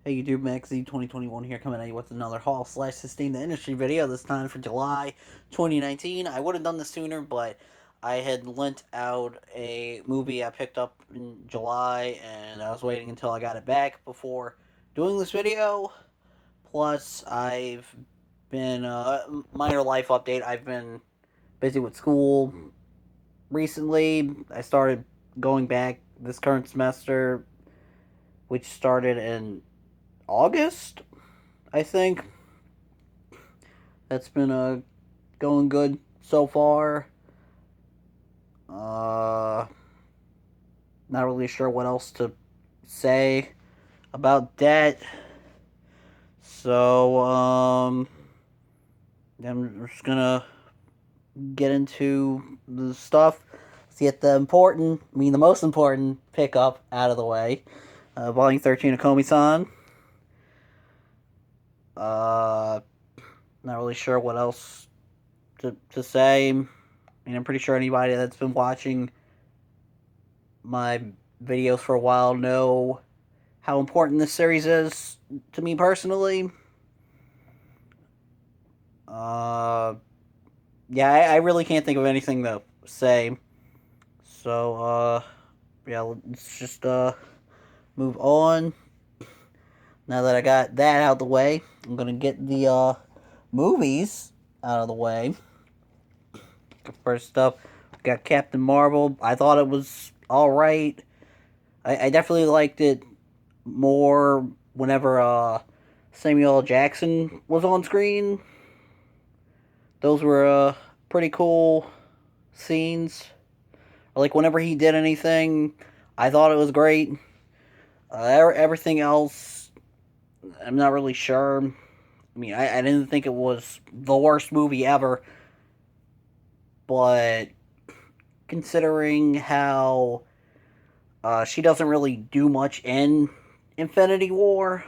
Hey YouTube, Maxi 2021 here, coming at you with another haul slash sustain the industry video, this time for July 2019. I would have done this sooner, but I had lent out a movie I picked up in July, and I was waiting until I got it back before doing this video. Plus, I've been, minor life update, I've been busy with school recently. I started going back this current semester, which started in August, I think. That's been going good so far. Uh, Not really sure what else to say about that. So I'm just gonna get into the stuff. Let's get the most important pickup out of the way. Volume 13 of Komi-san. Uh, Not really sure what else to say. I'm pretty sure anybody that's been watching my videos for a while know how important this series is to me personally. Uh, yeah, I really can't think of anything to say. So, yeah, let's just move on. Now that I got that out of the way, I'm gonna get the movies out of the way. First up, we got Captain Marvel. I thought it was alright. I definitely liked it more whenever Samuel L. Jackson was on screen. Those were pretty cool scenes. Like whenever he did anything, I thought it was great. Everything else, I'm not really sure. I didn't think it was the worst movie ever, but considering how she doesn't really do much in Infinity War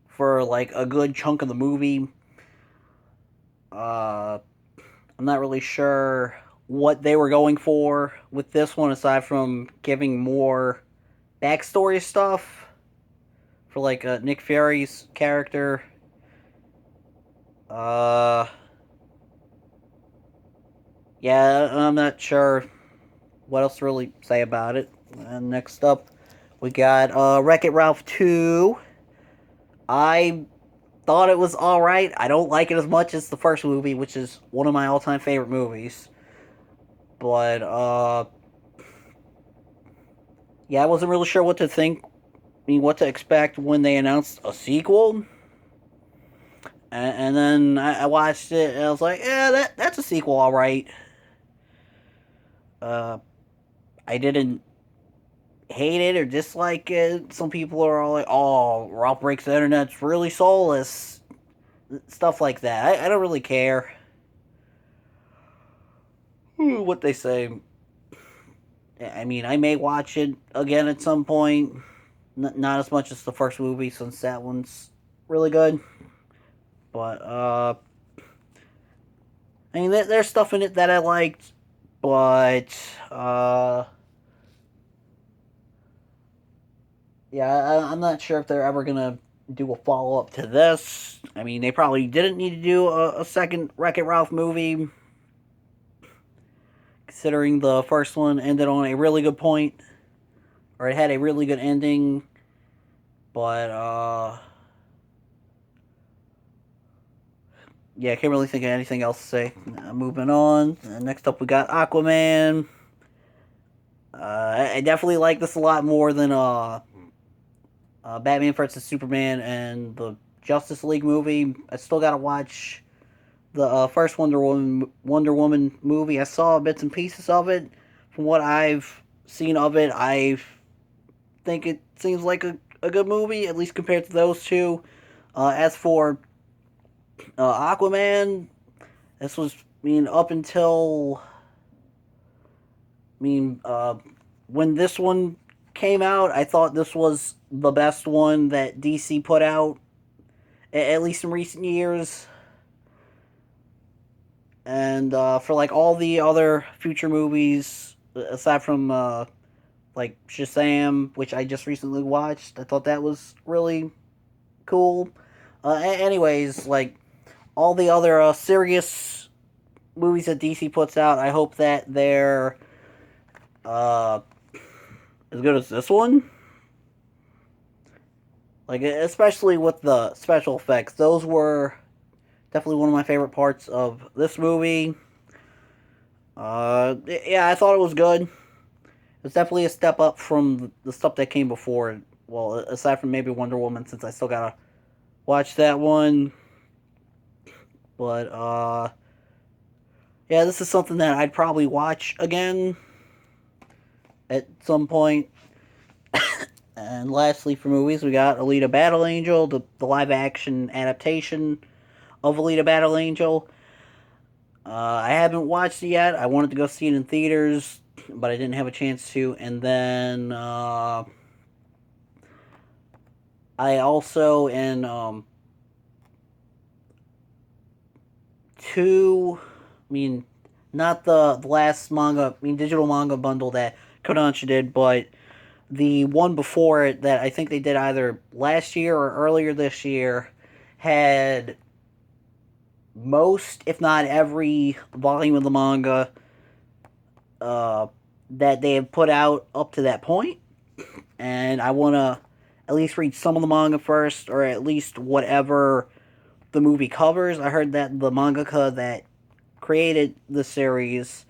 for like a good chunk of the movie, uh, I'm not really sure what they were going for with this one, aside from giving more backstory stuff for like Nick Fury's character. Uh, yeah, I'm not sure what else to really say about it. And next up, we got WreckIt Ralph 2. I thought it was alright. I don't like it as much as the first movie, which is one of my all time favorite movies. But, yeah, I wasn't really sure what to think. What to expect when they announced a sequel. And then I watched it and I was like, yeah, that's a sequel, alright. Uh, I didn't hate it or dislike it. Some people are all like, oh, Ralph Breaks the Internet's really soulless. Stuff like that. I don't really care what they say. I may watch it again at some point. Not as much as the first movie, since that one's really good. But, there's stuff in it that I liked, but, yeah, I'm not sure if they're ever gonna do a follow up to this. They probably didn't need to do a second Wreck It Ralph movie, considering the first one ended on a really good point, or it had a really good ending. But yeah, I can't really think of anything else to say. Moving on. Next up, we got Aquaman. I definitely like this a lot more than Batman vs Superman and the Justice League movie. I still gotta watch the first Wonder Woman movie. I saw bits and pieces of it. From what I've seen of it, I think it seems like a good movie, at least compared to those two. As for Aquaman, this was up until I mean when this one came out, I thought this was the best one that DC put out, at least in recent years. And for like all the other future movies, aside from like Shazam, which I just recently watched. I thought that was really cool. Anyways, like all the other serious movies that DC puts out, I hope that they're uh, as good as this one. Like especially with the special effects, those were definitely one of my favorite parts of this movie. Yeah, I thought it was good. It's definitely a step up from the stuff that came before. Well, aside from maybe Wonder Woman, since I still gotta watch that one. But yeah, this is something that I'd probably watch again at some point. And lastly, for movies, we got Alita Battle Angel, the live action adaptation of Alita Battle Angel. I haven't watched it yet. I wanted to go see it in theaters, but I didn't have a chance to. And then I also in two. I mean, not the last manga. I mean, digital manga bundle that Kodansha did, but the one before it that I think they did either last year or earlier this year had most, if not every, volume of the manga uh, that they have put out up to that point. And I want to at least read some of the manga first, or at least whatever the movie covers. I heard that the mangaka that created the series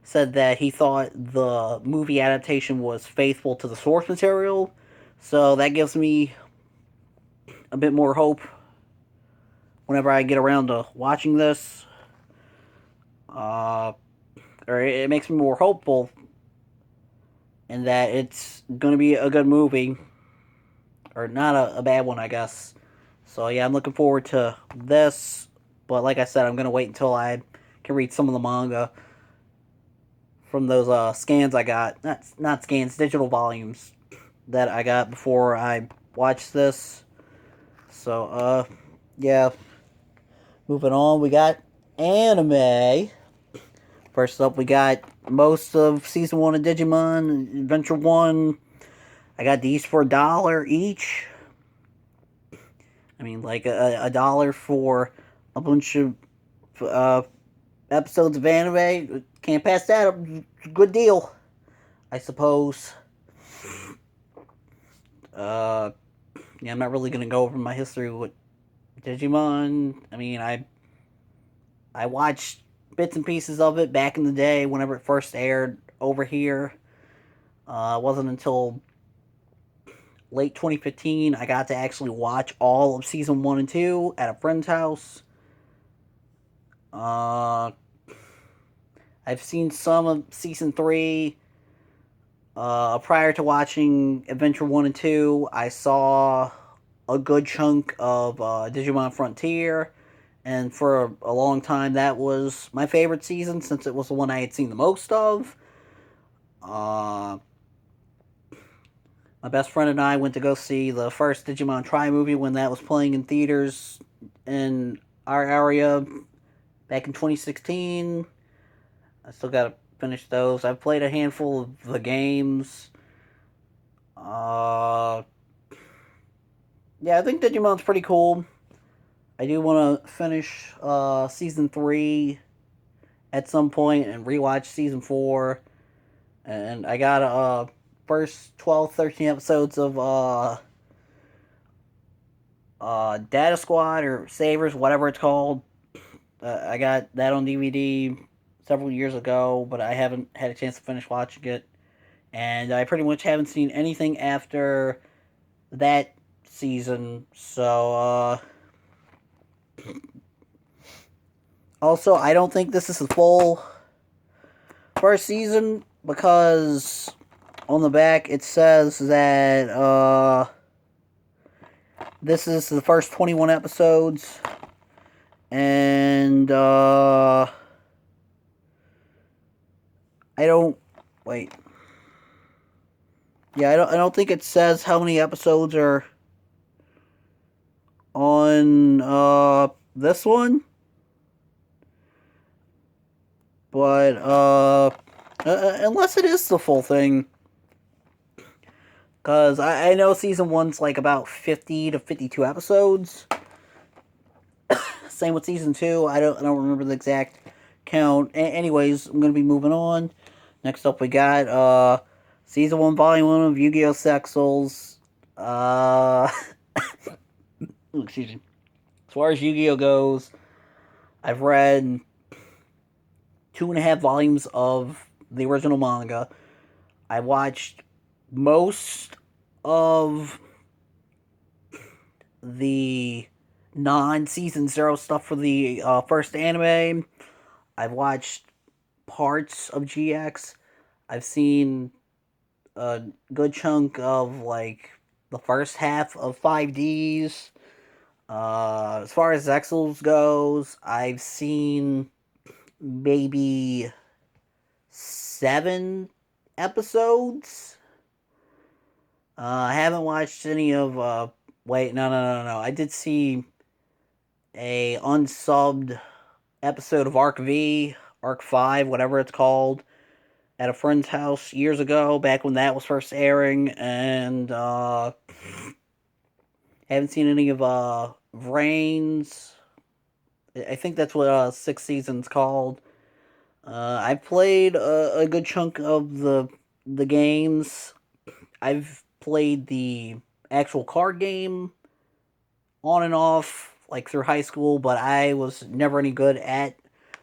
said that he thought the movie adaptation was faithful to the source material. So that gives me a bit more hope whenever I get around to watching this. Uh, or it makes me more hopeful in that it's going to be a good movie. Or not a bad one, I guess. So yeah, I'm looking forward to this. But like I said, I'm going to wait until I can read some of the manga from those scans I got. Not scans, digital volumes that I got before I watched this. So, yeah. Moving on, we got anime. First up, we got most of season 1 of Digimon Adventure 1. I got these for $1 each. I mean, like a dollar for a bunch of episodes of anime. Can't pass that up. Good deal, I suppose. Uh, yeah, I'm not really gonna go over my history with Digimon. I mean, I watched bits and pieces of it back in the day whenever it first aired over here. It wasn't until late 2015 I got to actually watch all of season 1 and 2 at a friend's house. Uh, I've seen some of season 3. Prior to watching Adventure 1 and 2, I saw a good chunk of Digimon Frontier. And for a long time, that was my favorite season since it was the one I had seen the most of. Uh, my best friend and I went to go see the first Digimon Tri movie when that was playing in theaters in our area back in 2016. I still gotta finish those. I've played a handful of the games. Uh, yeah, I think Digimon's pretty cool. I do want to finish season 3 at some point and rewatch season 4. And I got first 12, 13 episodes of Data Squad or Savers, whatever it's called. I got that on DVD several years ago, but I haven't had a chance to finish watching it. And I pretty much haven't seen anything after that season. So, also, I don't think this is the full first season because on the back it says that this is the first 21 episodes, and I don't wait. Yeah, I don't think it says how many episodes are on this one, but unless it is the full thing, Because I know season one's like about 50 to 52 episodes. Same with season two. I don't remember the exact count. Anyways, I'm gonna be moving on. Next up, we got season one, volume one of Yu-Gi-Oh! Sex Souls. Uh, excuse me. As far as Yu-Gi-Oh goes, I've read 2.5 volumes of the original manga. I watched most of the non-season zero stuff for the first anime. I've watched parts of GX. I've seen a good chunk of like the first half of 5Ds. As far as Exels goes, I've seen maybe 7 episodes. I haven't watched any of. Wait, no. I did see a unsubbed episode of Arc V, Arc 5, whatever it's called, at a friend's house years ago, back when that was first airing, and haven't seen any of Vrains. I think that's what sixth season's called. I played a good chunk of the games. I've played the actual card game on and off, like through high school, but I was never any good at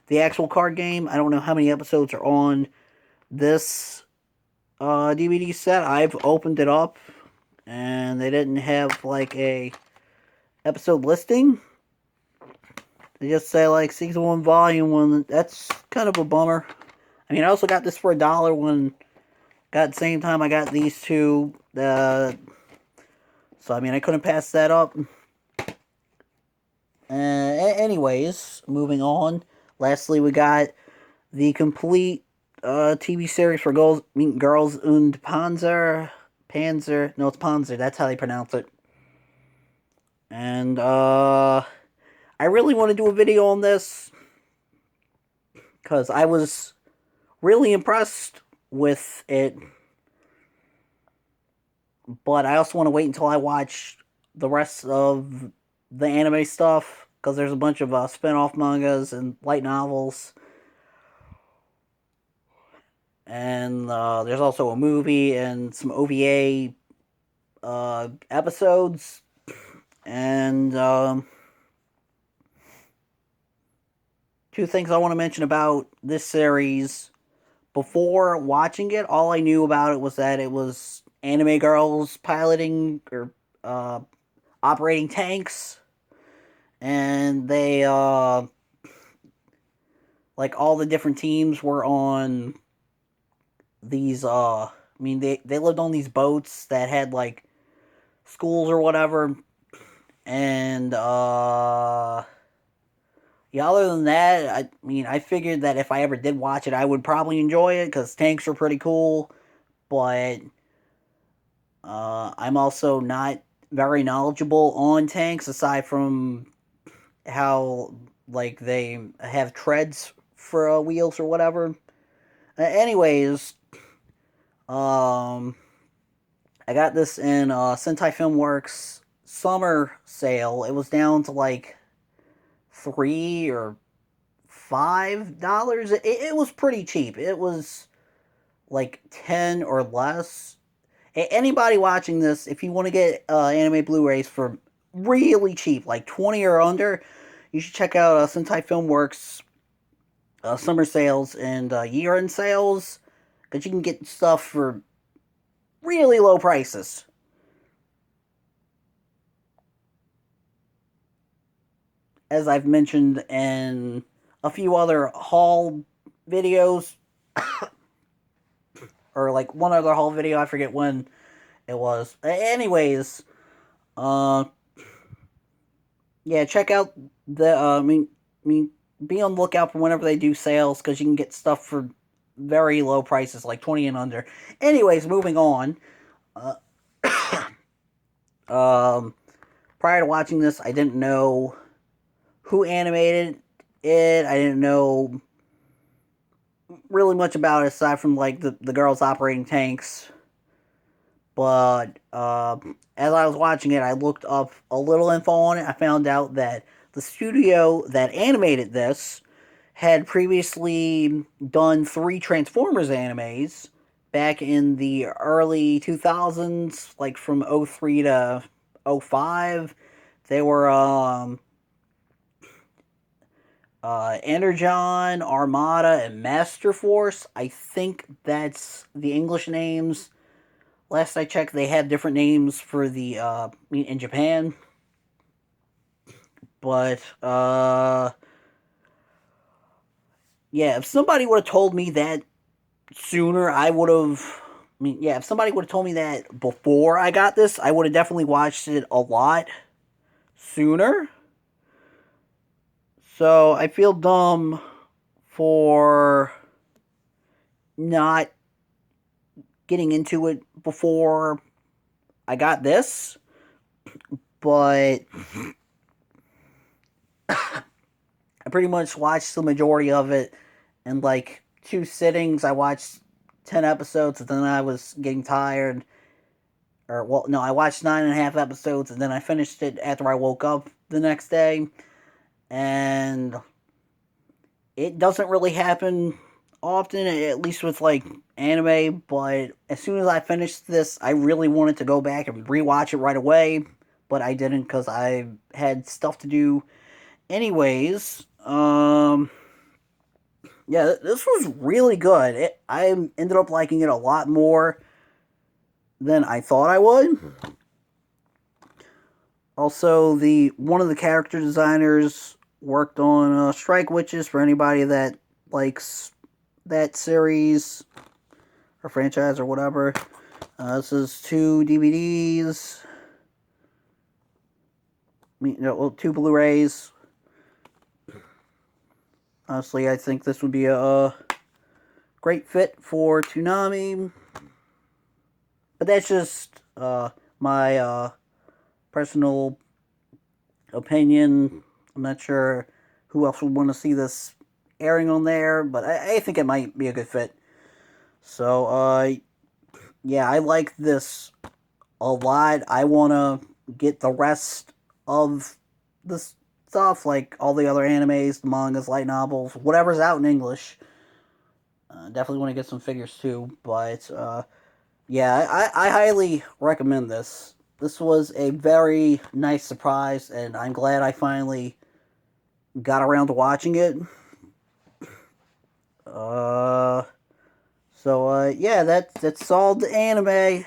the actual card game. I don't know how many episodes are on this DVD set. I've opened it up, and they didn't have like a episode listing. They just say like season one, volume one. That's kind of a bummer. I mean, I also got this for $1 when got the same time I got these two. So I mean, I couldn't pass that up. Anyways, moving on. Lastly, we got the complete TV series for Girls und Panzer. Panzer. No, it's Panzer. That's how they pronounce it. And I really want to do a video on this because I was really impressed with it. But I also want to wait until I watch the rest of the anime stuff because there's a bunch of spin-off mangas and light novels. And there's also a movie and some OVA episodes. And two things I want to mention about this series. Before watching it, all I knew about it was that it was anime girls piloting or operating tanks. And they, like all the different teams were on these, I mean, they lived on these boats that had like schools or whatever. And, yeah, other than that, I mean, I figured that if I ever did watch it, I would probably enjoy it because tanks are pretty cool. But I'm also not very knowledgeable on tanks aside from how like they have treads for wheels or whatever. Anyways, I got this in Sentai Filmworks summer sale. It was down to like $3 or $5. It was pretty cheap. It was like 10 or less. Anybody watching this, if you want to get anime Blu-rays for really cheap, like 20 or under, you should check out Sentai Filmworks summer sales and year-end sales, because you can get stuff for really low prices. As I've mentioned in a few other haul videos, or like one other haul video, I forget when it was. Anyways, uh, yeah, check out the. Be on the lookout for whenever they do sales because you can get stuff for very low prices, like 20 and under. Anyways, moving on. Uh, Prior to watching this, I didn't know who animated it. I didn't know really much about it aside from like the girls operating tanks. But as I was watching it, I looked up a little info on it. I found out that the studio that animated this had previously done 3 Transformers animes back in the early 2000s, like from '03 to '05. They were Energon, Armada, and Master Force. I think that's the English names. Last I checked, they have different names for the in Japan. But yeah, if somebody would have told me that sooner, I would have. I mean, yeah, if somebody would have told me that before I got this, I would have definitely watched it a lot sooner. So I feel dumb for not getting into it before I got this, but I pretty much watched the majority of it in like 2 sittings. I watched 10 episodes and then I was getting tired. Or, well, no, I watched 9.5 episodes and then I finished it after I woke up the next day. And it doesn't really happen often, at least with like anime, but as soon as I finished this, I really wanted to go back and rewatch it right away, but I didn't because I had stuff to do anyways. Yeah, this was really good. I ended up liking it a lot more than I thought I would. Also, the one of the character designers worked on Strike Witches for anybody that likes that series or franchise or whatever. This is 2 DVDs. Well, 2 Blu-rays. Honestly, I think this would be a great fit for Toonami. But that's just my personal opinion. I'm not sure who else would want to see this airing on there, but I think it might be a good fit. So, yeah, I like this a lot. I want to get the rest of this stuff, like all the other animes, the mangas, light novels, whatever's out in English. Definitely want to get some figures too, but yeah, I highly recommend this. This was a very nice surprise, and I'm glad I finally got around to watching it. Uh, yeah, that's all the anime.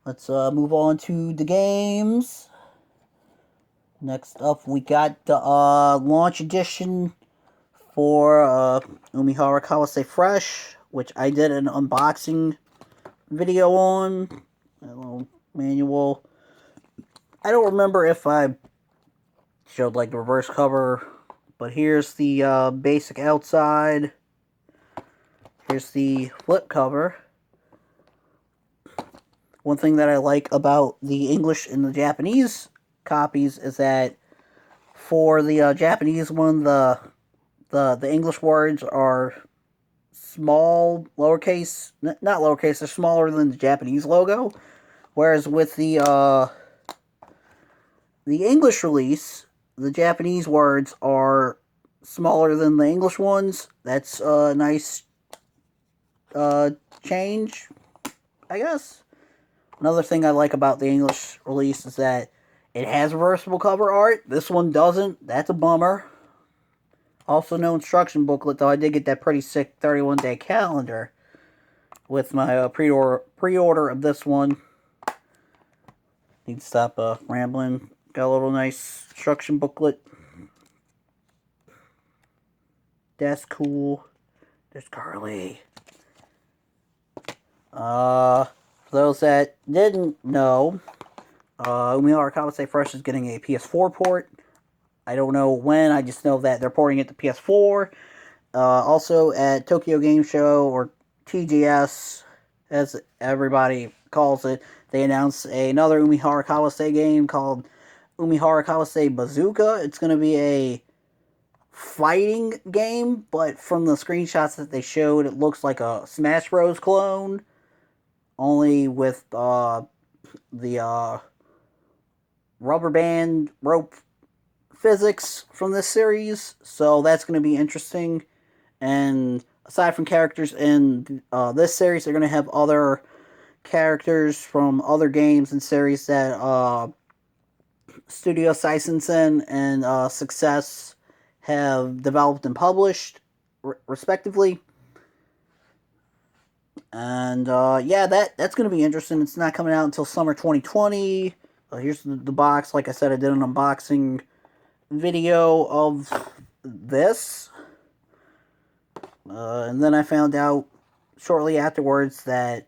Let's move on to the games. Next up, we got the launch edition for Umehara Kawase Fresh, which I did an unboxing video on. A little manual. I don't remember if I showed like the reverse cover, but here's the basic outside. Here's the flip cover. One thing that I like about the English and the Japanese copies is that for the Japanese one, the English words are small, lowercase, not lowercase, they're smaller than the Japanese logo. Whereas with the English release, the Japanese words are smaller than the English ones. That's a nice change, I guess. Another thing I like about the English release is that it has reversible cover art. This one doesn't. That's a bummer. Also, no instruction booklet, though I did get that pretty sick 31-day calendar with my pre-order of this one. Need to stop rambling. Got a little nice instruction booklet. That's cool. There's Carly. For those that didn't know, Umehara Kawase Fresh is getting a PS4 port. I don't know when, I just know that they're porting it to PS4. Also, at Tokyo Game Show, or TGS, as everybody calls it, they announced another Umehara Kawase game called Umehara Kawase Bazooka. It's going to be a fighting game, but from the screenshots that they showed, it looks like a Smash Bros. Clone. only with the rubber band rope physics from this series, so that's going to be interesting. And aside from characters in this series, they're going to have other characters from other games and series that Studio Seisensen and Success have developed and published, respectively. And yeah, that's going to be interesting. It's not coming out until summer 2020. Here's the box. Like I said, I did an unboxing video of this. And then I found out shortly afterwards that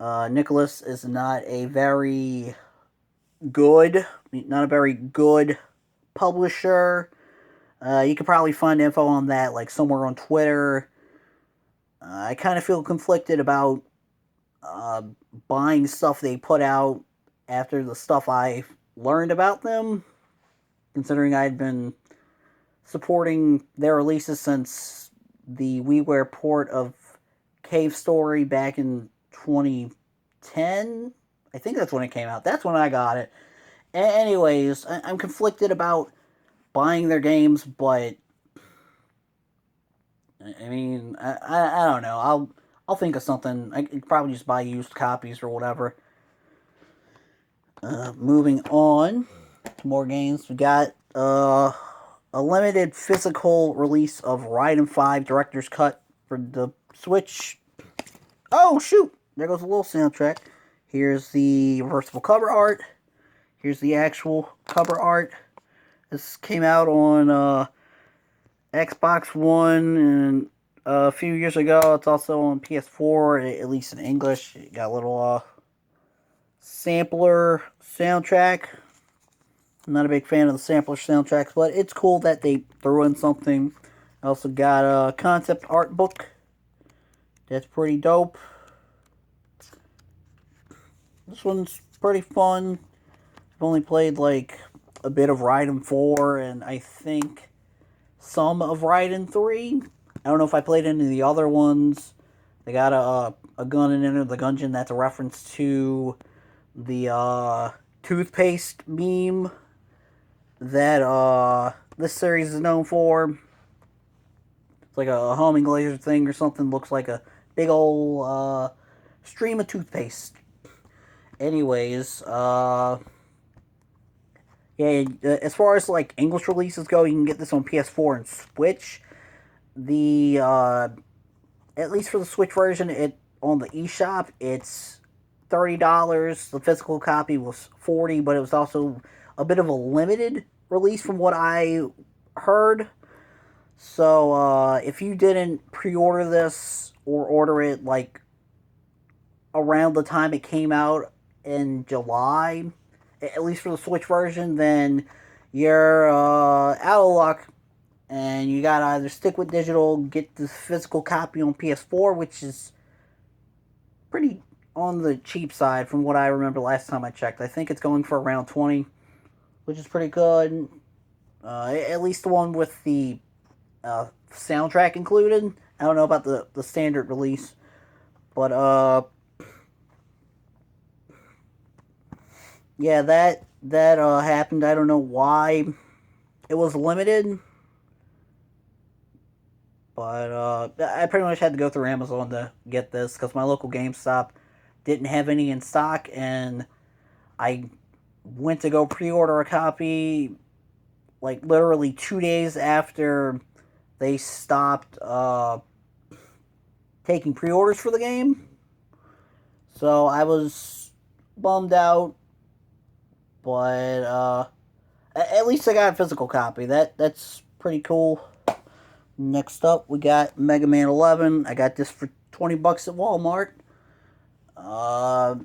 Nicholas is not a very good publisher. You could probably find info on that like somewhere on Twitter. I kind of feel conflicted about uh, buying stuff they put out after the stuff I learned about them, considering I'd been supporting their releases since the WiiWare port of Cave Story back in 2010. I think that's when it came out. That's when I got it. Anyways, I'm conflicted about buying their games, but I mean, I don't know. I'll think of something. I could probably just buy used copies or whatever. Moving on to more games, we got a limited physical release of Rydym 5 Director's Cut for the Switch. Oh shoot! There goes a little soundtrack. Here's the reversible cover art. Here's the actual cover art. This came out on Xbox One and a few years ago. It's also on PS4, at least in English. It got a little sampler soundtrack. I'm not a big fan of the sampler soundtracks, but it's cool that they threw in something. I also got a concept art book. That's pretty dope. This one's pretty fun. I've only played like a bit of Rydym 4 and I think some of Rydym 3. I don't know if I played any of the other ones. They got a gun in Enter the Gungeon that's a reference to the toothpaste meme that this series is known for. It's like a homing laser thing or something. Looks like a big old stream of toothpaste. Anyways, yeah, as far as like English releases go, you can get this on PS4 and Switch. The at least for the Switch version, it on the eShop, it's $30. The physical copy was $40, but it was also a bit of a limited release from what I heard. So if you didn't pre-order this or order it like around the time it came out in July, at least for the Switch version, then you're out of luck. And you gotta either stick with digital, get the physical copy on PS4, which is pretty on the cheap side from what I remember last time I checked. I think it's going for around 20, which is pretty good. At least the one with the soundtrack included. I don't know about the standard release, but yeah, that happened. I don't know why it was limited, but I pretty much had to go through Amazon to get this because my local GameStop didn't have any in stock, and I went to go pre-order a copy like literally 2 days after they stopped taking pre-orders for the game. So I was bummed out, but at least I got a physical copy. That's pretty cool. Next up, we got Mega Man 11. I got this for $20 at Walmart. Uh,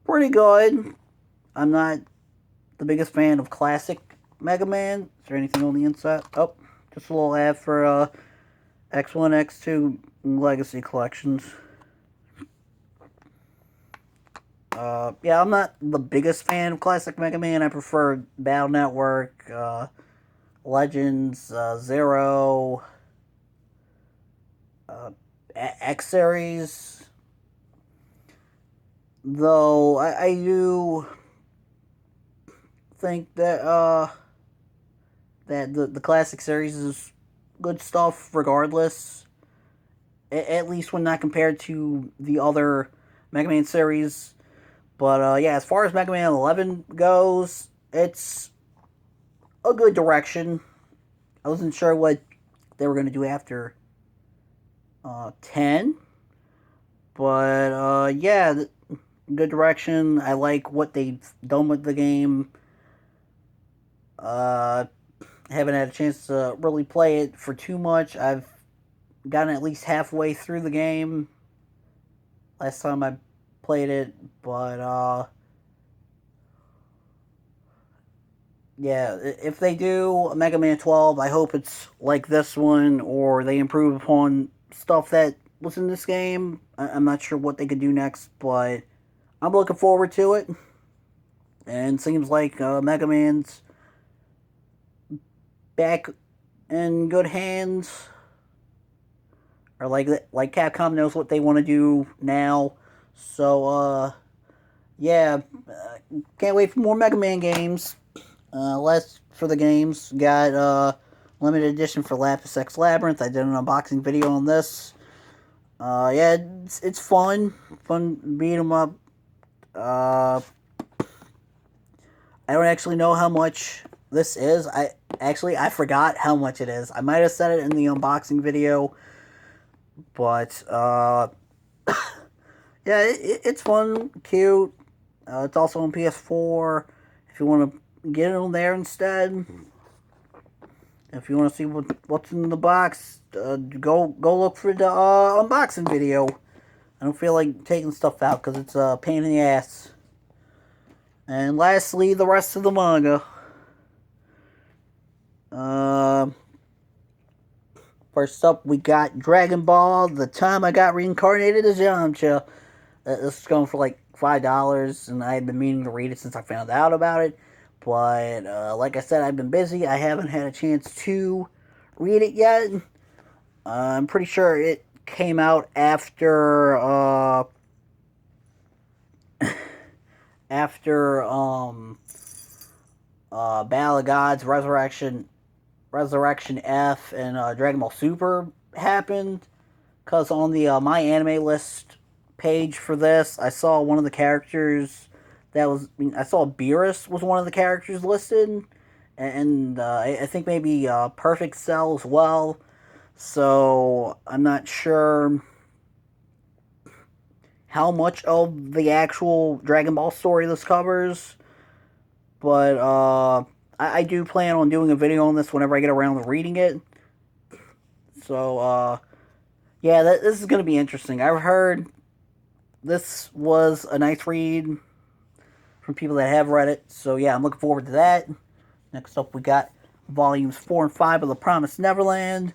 Pretty good. I'm not the biggest fan of classic Mega Man. Is there anything on the inside? Oh, just a little ad for X1, X2 Legacy Collections. Yeah, I'm not the biggest fan of classic Mega Man. I prefer Battle Network, Legends, Zero, X Series. Though I do think that the classic series is good stuff regardless. At least when not compared to the other Mega Man series. But yeah, as far as Mega Man 11 goes, it's a good direction. I wasn't sure what they were going to do after 10. But yeah, good direction. I like what they've done with the game. Uh, haven't had a chance to really play it for too much. I've gotten at least halfway through the game last time I played it, but yeah, if they do a Mega Man 12, I hope it's like this one, or they improve upon stuff that was in this game. I'm not sure what they could do next, but I'm looking forward to it. And it seems like Mega Man's back in good hands, or like Capcom knows what they want to do now. So yeah, can't wait for more Mega Man games. Last for the games, got limited edition for Lapis X Labyrinth. I did an unboxing video on this. Yeah, it's fun beat 'em up. Uh, I don't actually know how much this is. I forgot how much it is. I might have said it in the unboxing video, but yeah, it's fun, cute. It's also on PS4. If you want to get it on there instead, if you want to see what's in the box, go look for the unboxing video. I don't feel like taking stuff out because it's a pain in the ass. And lastly, the rest of the manga. Uh, First up, we got Dragon Ball: The Time I Got Reincarnated as Yamcha. This is going for like $5, and I had been meaning to read it since I found out about it. But like I said, I've been busy. I haven't had a chance to read it yet. I'm pretty sure it came out after Battle of Gods, Resurrection F, and Dragon Ball Super happened. Because on the My Anime List page for this, I saw one of the characters I saw Beerus was one of the characters listed, and I think maybe Perfect Cell as well. So I'm not sure how much of the actual Dragon Ball story this covers, but I do plan on doing a video on this whenever I get around to reading it. So yeah, this is going to be interesting. I've heard this was a nice read from people that have read it. So yeah, I'm looking forward to that. Next up, we got volumes 4 and 5 of The Promised Neverland.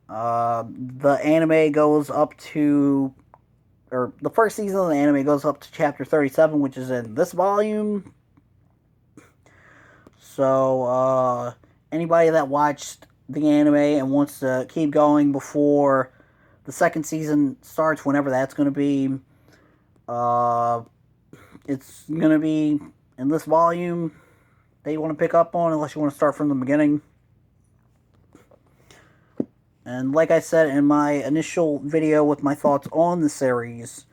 The anime goes up to, or the first season of the anime goes up to chapter 37, which is in this volume. So anybody that watched the anime and wants to keep going before the second season starts, whenever that's going to be, it's going to be in this volume that you want to pick up on, unless you want to start from the beginning. And like I said in my initial video with my thoughts on the series,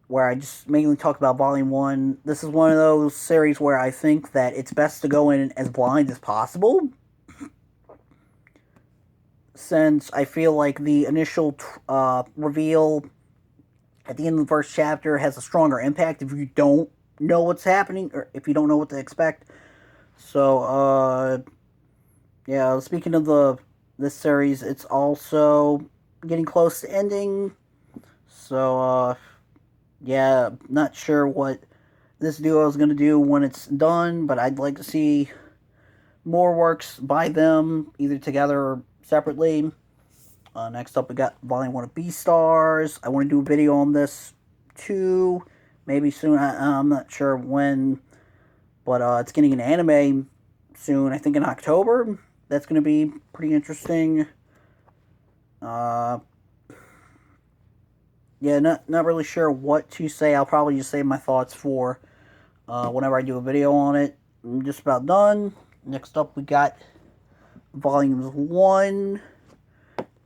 where I just mainly talk about Volume 1, this is one of those series where I think that it's best to go in as blind as possible, since I feel like the initial reveal at the end of the first chapter has a stronger impact if you don't know what's happening, or if you don't know what to expect. So, yeah, speaking of this series, it's also getting close to ending. So, yeah, not sure what this duo is going to do when it's done, but I'd like to see more works by them, either together or separately. Next up, we got Volume 1 of Beastars. I want to do a video on this too, maybe soon. I'm not sure when, but it's getting an anime soon, I think in October. That's going to be pretty interesting. yeah, not really sure what to say. I'll probably just save my thoughts for whenever I do a video on it. I'm just about done. Next up, we got volumes 1,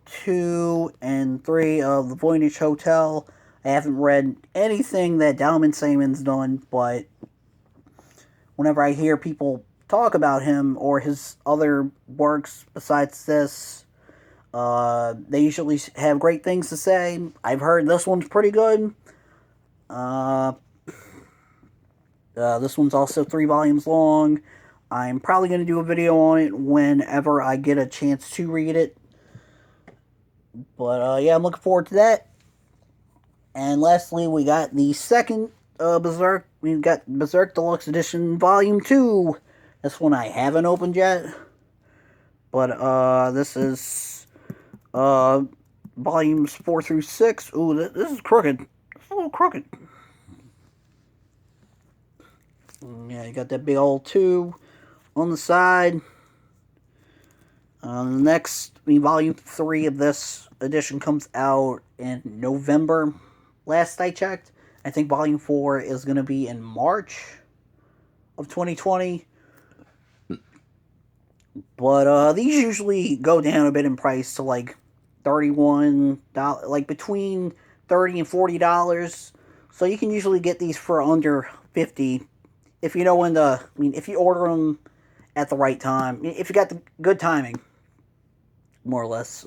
2, and 3 of the Pointage Hotel. I haven't read anything that Diamond Samon's done, but whenever I hear people talk about him or his other works besides this, they usually have great things to say. I've heard this one's pretty good. This one's also 3 volumes long. I'm probably going to do a video on it whenever I get a chance to read it. But yeah, I'm looking forward to that. And lastly, we got the second Berserk. We've got Berserk Deluxe Edition Volume 2. This one I haven't opened yet. But this is volumes 4 through 6. Ooh, this is crooked. It's a little crooked. Yeah, you got that big old 2 on the side. The next, volume 3 of this edition comes out in November. Last I checked, I think volume 4 is going to be in March of 2020. But these usually go down a bit in price to like $31, like between $30 and $40. So you can usually get these for under $50 if you know when to. I mean, if you order them at the right time, if you got the good timing, more or less.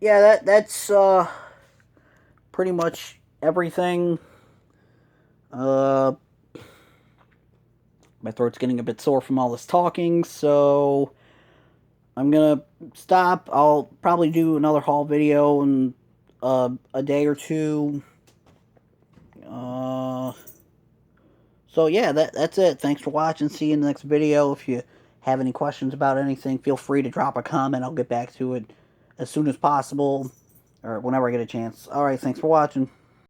Yeah, that's pretty much everything. My throat's getting a bit sore from all this talking, so I'm gonna stop. I'll probably do another haul video in a day or two. So yeah, that's it. Thanks for watching. See you in the next video. If you have any questions about anything, feel free to drop a comment. I'll get back to it as soon as possible, or whenever I get a chance. Alright, thanks for watching.